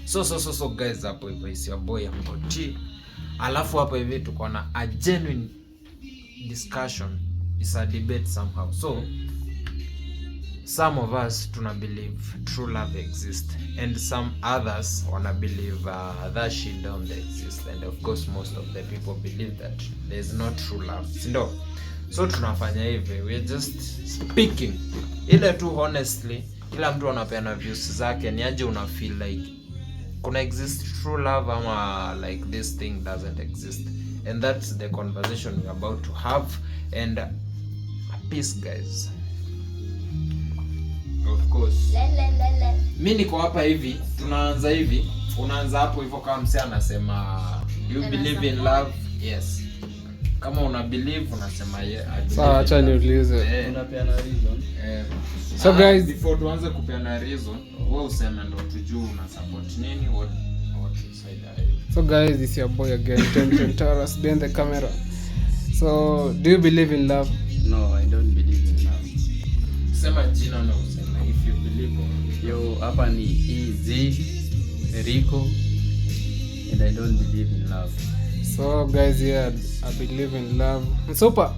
So guys, hapo hivyo is your boy Moti. Alafu hapo hivi tuko na a genuine discussion, is a debate somehow. So some of us tuna believe true love exists, and some others wanna believe that shit don't exist, and of course most of the people believe that there's no true love, sindo? So tunafanya hivi, we're just speaking ile tu honestly, kila mtu anapeana views zake, ni aje una feel like kuna exist true love ama like this thing doesn't exist, and that's the conversation we're about to have. And peace guys. Of course mimi niko hapa hivi, tunaanza hivi, unaanza hapo hivyo kama msee anasema you believe in love. Yes, kama una believe unasema yeah. Sawa, acha niulize, unapeana reason. So guys, before tuanze kupeana reason, wewe useme ndo tujue una support nini, what side are you? So guys, it's your boy again, Temtem Taras behind the camera. So do you believe in love? No, I don't believe in love. Sema jina na useme if you believe on. Yo, hapa ni Easy Rico, and I don't believe in love. So guys, yeah, I believe in love. Super.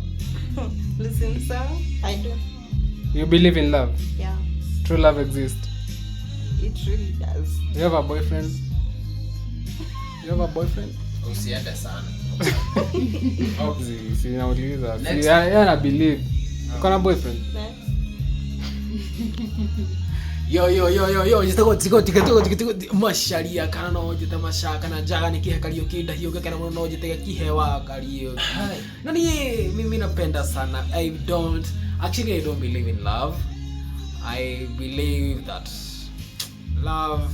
Listen, sir, I do. You believe in love? Yeah, True love exists? it really does. You have a boyfriend? You have a boyfriend? Usiende sana. Si nauliza. Next. Si I believe. Uko na boyfriend? Yo jitego masharia kana no jite mashaka na jaga nikihekario kinda hiyo kana no jite kihewa kalio. Nani mimi napenda sana. I don't believe in love. I believe that love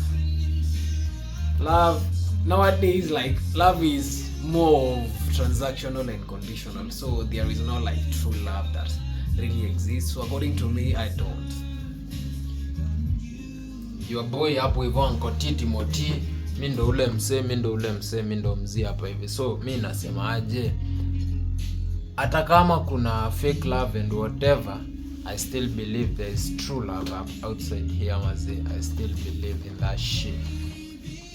nowadays, like, love is more of transactional and conditional, so there is no like true love that really exists. So according to me, I don't. Your boy hapo hivyo Uncle Timothy, mimi ndo ule msee, mimi ndo mzee hapa hivi. So mimi nasema aje, hata kama kuna fake love and whatever, I still believe there is true love outside here mazee. I still believe in that shit.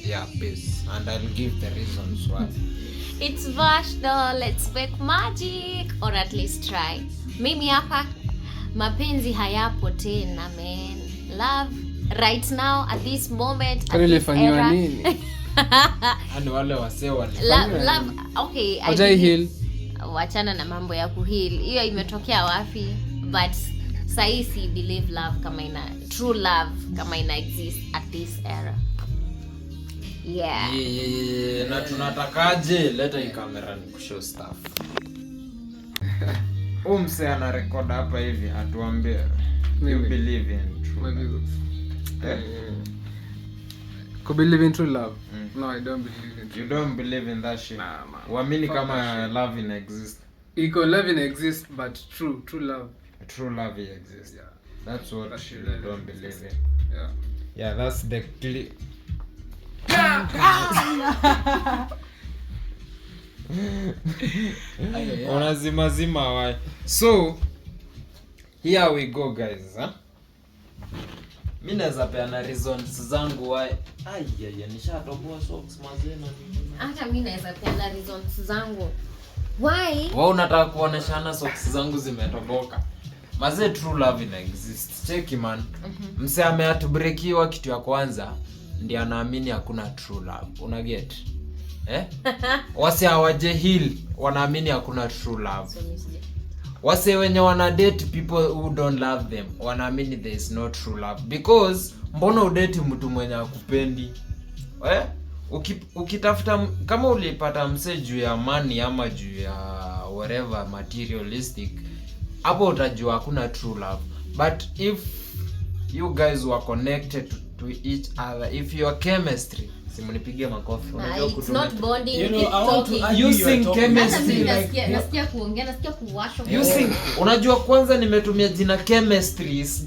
Yeah, peace. And I'll give the reasons why. It's Vash though, let's make magic, or at least try. Mimi hapa mapenzi hayapo tena man. Love right now at this moment, at this era. Nini? Hani wale wasee Love, okay, Hajai heal. Wachana na mambo ya kuheal. Hiyo imetokea wapi? But saisi believe love kama true love kama ina exist at this era. Yeah. Na tunatakaje, leta hii kamera ni kushow stuff. Mse ana record hapa hivi atuambie you believe in true love. Could believe in true love? No, I don't believe in true. You don't believe in that shit? Nah, man. Uamini Fuck kama that shit. love in exist? Iko love in exist, but true love. True love exists. Yeah. That's what That shit you really don't believe exists. in. Yeah. Yeah, that's the unazimazima why. So here we go guys, huh? Mimi naweza peana reasons zangu why. Nishatoboa socks mazena. Hata mimi naweza peana reasons zangu. Why? Wewe unataka kuoneshana socks zangu zimetoboka. Mazee, true love ina exist. Check man. Mse ameatubrekiwa kitu ya kwanza ndiye anaamini hakuna true love. Una get? Wase hawaje heal wanaamini hakuna true love. Wase wenye wana date people who don't love them wanaamini there is no true love, because mbona udate mtu mwenye akupendi? Ukitafuta kama ulipata mse juu ya money ama juu ya whatever materialistic, hapo utajua hakuna true love. But if you guys were connected to each other, if your chemistry, simunipige makofi, unajua it's not bonding, you know, it's I want to talking. Using chemistry like nasikia kuongea, nasikia kuwasha. Using, unajua kwanza nimetumia jina chemistry is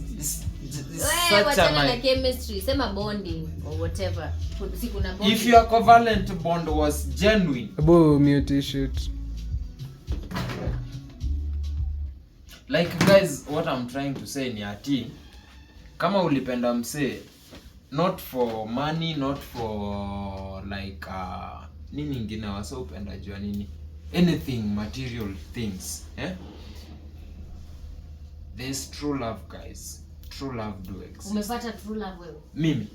such a na chemistry, sema bonding or whatever. Si kuna bonding. If your covalent bond was genuine. Abo mute shit. Like guys, what I'm trying to say ni ati kama ulipenda msee not for money, not for like nini ingine wasa upenda jua nini, anything material things, there's true love guys, true love do exist. Umepata true love wewe? Mimi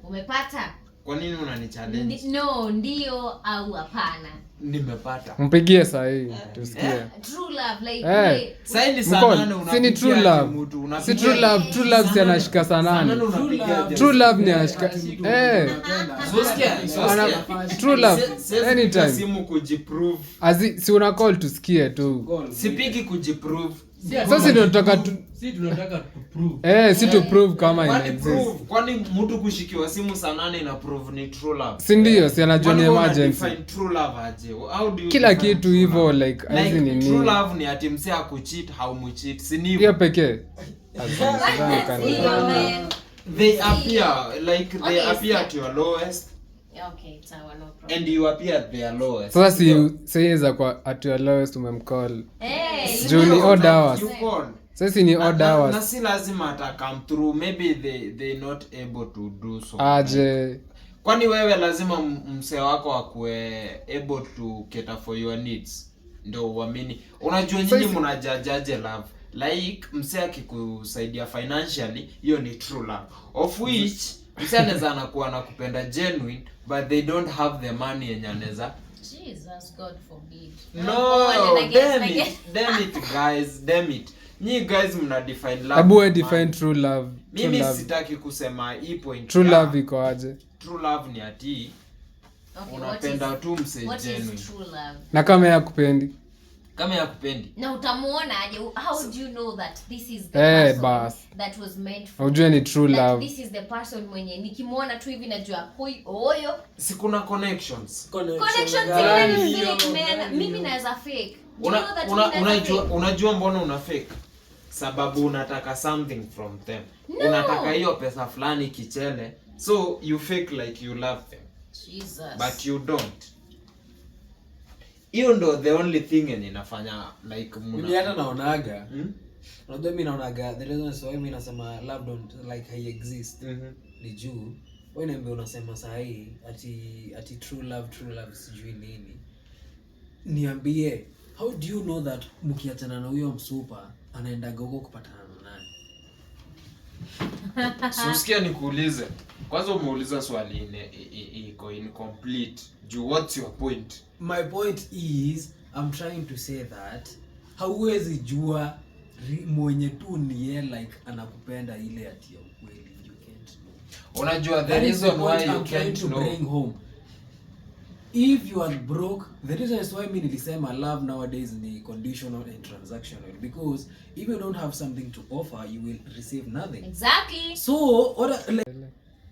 umepata? Kwa nini unanichallenge? No, ndio au hapana? Nimepata. Mpigie sahi tusikie. True love like Sasa ni saa 8 unapigia si ni true love. Si true love, true love si anashika saa 8. True love ni anashika true love anytime. Simu kujiprove. Si una call tusikie tu. Sipigi kujiprove. Sasa tunataka tunataka to prove. Si to prove kama ina exist. Kwani mtu kushikiwa simu saa 8 ina prove ni true love? Si ndio, si anajua ni emergency. Define true love aje? How do you kila kitu hivyo like as in true love ni ati msee akucheat haumu-cheat, si ni hiyo pekee. They appear like they appear at your lowest. Okay, sawa, no problem. And you appear at their lowest. Sasa siweza kwa at your lowest umemcall. You ni odd hours. You call. Sasa ni odd hours. Na si lazima ata come through, maybe they not able to do so. Aje. Kwani wewe lazima msee wako akue able to cater for your needs ndio uamini. Unajua nyinyi mnajajaje love, like msee akikusaidia financially, hiyo ni true love, of which msee anaweza anakuwa anakupenda genuine but they don't have the money yenye anaweza. Jesus, God forbid. No, damn it guys, damn it. Nyi guys mna define love. Abu define true love. Mimi sitaki kusema hii point. True love iko aje? True love ni ati unapenda tu msee genuine. True love. Na kama yakupendi? Kama yakupendi. Na utamuona aje? How do you know that this is the person that was meant for? Ujue ni true love. This is the person mwenye nikimuona tu hivi najua huyo. Si kuna connections. Connections ni fake man. Mimi naweza fake. Unajua mbona una fake? Sababu unataka something from them. No. Unataka hiyo pesa fulani kichele. So you fake like you love them. Jesus. But you don't. Hiyo ndo the only thing yenye inafanya like mimi hata naonaga. Unajua mimi naonaga the reason why mimi nasema love don't like I exist. Ni juu wewe niambia unasema sahi ati true love sijui nini. Niambie, how do you know that mkiachana na huyo msupa anaenda gogo kupatana na nani? Susikia nikuulize. Kwanza umeuliza swali iko incomplete. What's your point? My point is I'm trying to say that hauwezi jua mwenye tu ni yeye like anakupenda ile ati ya ukweli, you can't know. Unajua the reason why you can't know. Bring home. If you are broke, the reason is why mimi nilisema love nowadays ni conditional and transactional, because if you don't have something to offer you will receive nothing. Exactly. So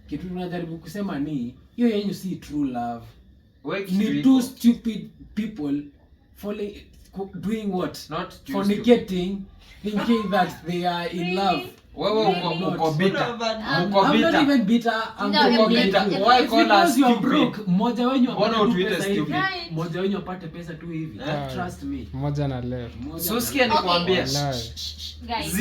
kitu tunajaribu kusema ni hiyo yenyu si true love. Ni two stupid people doing what? Not fornicating, thinking that they are in love. Wewe uko bitter. I'm not even bitter. I'm bitter. Why call us stupid? Broke. Mmoja wenyu Mmoja wenyu apate pesa tu hivi. Trust me. Mmoja na left. So sikia nikwambie. Guys.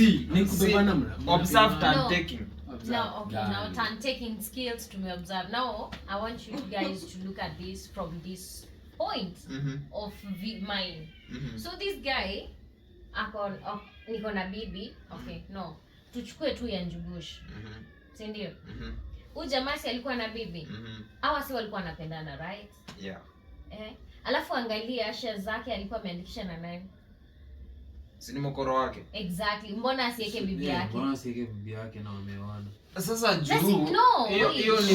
Observe and taking. Now, okay, now turn taking skills to me observe. Now, I want you guys to look at this from this point of mine. So this guy, niko na bibi, okay, no. Tuchukue tu ya Njugush. Si ndio? Huyu jamaa si alikuwa na bibi. Hawa si walikuwa wanapendana, right? Yeah. Alafu angalia share zake alikuwa ameandikisha na nani? Si ni mkoro wake. Exactly. Mbona asiweke bibi yake? Mbona asiweke bibi yake na wameoana? Sasa juu hiyo ni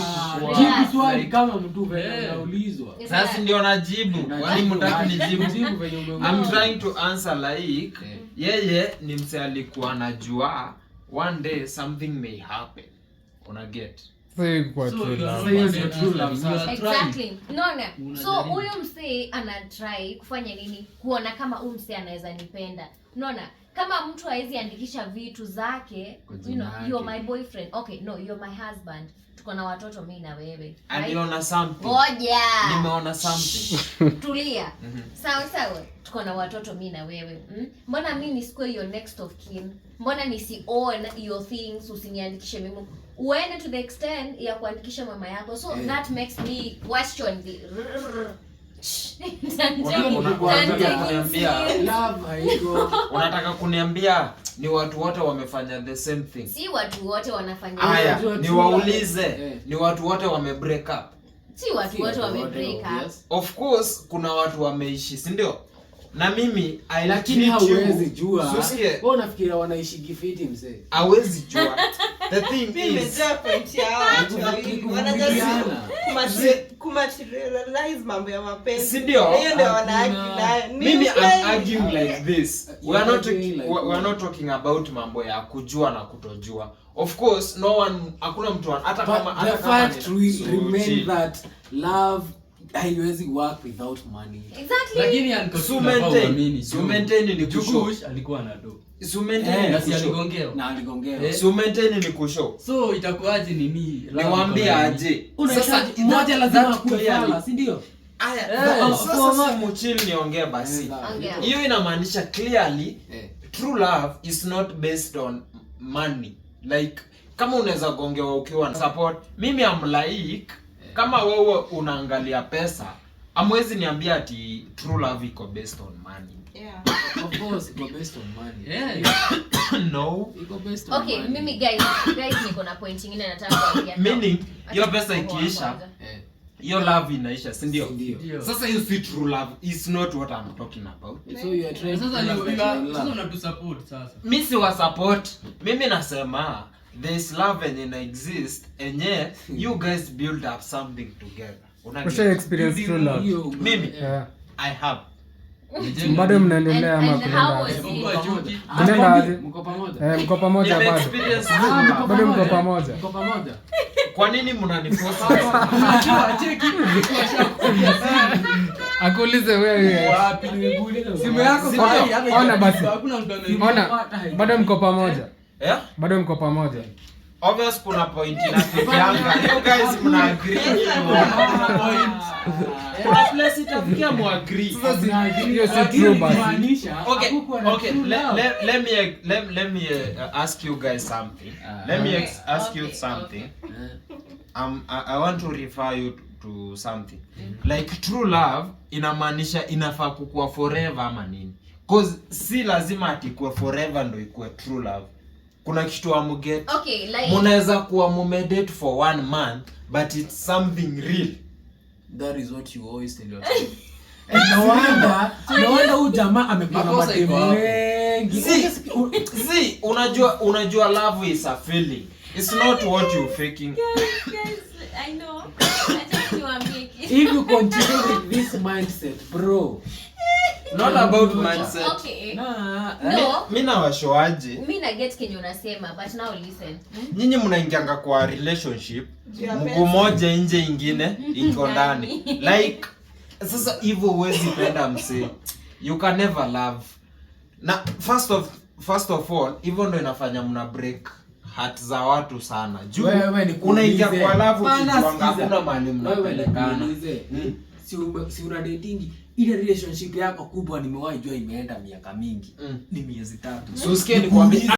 jibu swali kama mtu vile unaulizwa. Sasa ndio najibu. Wani mtaki nijibu venye umeulizwa. I'm trying to answer like yeye ni mse alikuwa anajua one day something may happen. Una get? Say kwa true love. Exactly. No. So huyo mse ana try kufanya nini? Kuona kama huyo mse anaweza nipenda. Unaona? kama mtu haizi andikisha vitu zake, you know, you're my boyfriend. Okay, no, you're my husband. Tuko na watoto mimi na wewe. Aliona something. Ngoja. Nimeona something. Tulia. Sawa. Tuko na watoto mimi na wewe. Mbona mimi nisikuwe your next of kin? Mbona nisi own your things, usiniandikishe mimi? Uende to the extent ya kuandikisha mama yako. So that makes me question the Unataka kuniambia ni watu wote wamefanya the same thing? Si watu wote wanafanya. Haya, niwaulize, ni watu wote wame break up? Si watu wote wame break up. Of course kuna watu wameishi, si ndio? Na mimi lakini hauwezi jua. Wewe unafikiria wanaishi gifiti mzee? Hauwezi jua. The thing is kumaterialize mambo ya mapenzi. Si ndio? Hiyo ndio wanaaki. Mimi I'm arguing like this. We are not talking about mambo ya kujua na kutojua. Of course no one, hakuna mtu hata kama the fact remain that love haiwezi work without money. Exactly. Lakini Sumenteni ni kushow. Alikuwa na do. Sumenteni ni kushow. Na aligongewa. Sumenteni ni kushow. So itakuaje nini? Niwaambie aje. Sasa mmoja lazima kuelewa, si ndio? Aya, sasa muchill niongee basi. Hiyo inamaanisha clearly true love is not based on money. Like kama unaweza gongewa ukiwa na support, mimi am like kama wewe unaangalia pesa, amwezi niambia ati true love iko based on money. Yeah. Of course iko based on money. Yeah. No. Iko based on money. Okay, mimi guys niko na point nyingine nataka kuambia. Meaning hiyo pesa ikiisha, hiyo love inaisha, si ndio? Sasa hiyo si true love, is not what I'm talking about. So you are trying sasa unatu support sasa. Mimi si wa support. Mimi nasema there is love and it exists and yet you guys build up something together. Usha experience true love. Mimi I have. Bado mnaendelea ama kuenda? Kuenda aje? Mko pamoja? Mko pamoja bado. Bado mko pamoja. Mko pamoja? Kwa nini mnaniforce? Akuulize wewe. Wapi nimekuuliza? Simu yako ona basi. Ona bado mko pamoja. Bado mko pamoja. Obvious kuna point inafikianga. You guys mna agree. Kuna point. Kuna place itafikia mu agree. Sasa hiyo si true basi. Okay. Let me ask you guys something. Let me ask you something. I want to refer you to something. Like true love inamaanisha inafaa kukua forever ama nini? Cause si lazima ati kuwa forever ndio ikuwe true love. Kuna kitu amuget. Okay, like munaweza kuwa mumedate for 1 month but it's something real. That is what you always tell yourself. And no wonder huyu jamaa amekuwa na mademu wengi. See, unajua love is a feeling. It's not what you faking. guys, I know. I just niwaambie kitu. If you continue with this mindset, bro. Not about mindset. Okay. No. Mimi na washoaje? Mimi na get kenye unasema, but now listen. Nyinyi mnaingianga kwa relationship, mguu moja nje ingine iko ndani. Like sasa hivyo huwezi penda mse. You can never love. Na first of all, hivyo ndo inafanya mna break heart za watu sana. Juu unaingia kwa love ukijuanga hakuna mahali mnapelekana. Si una dating ile relationship yako kubwa nimewahi jua imeenda miaka mingi. Ni miezi 3. So usikie nikwambie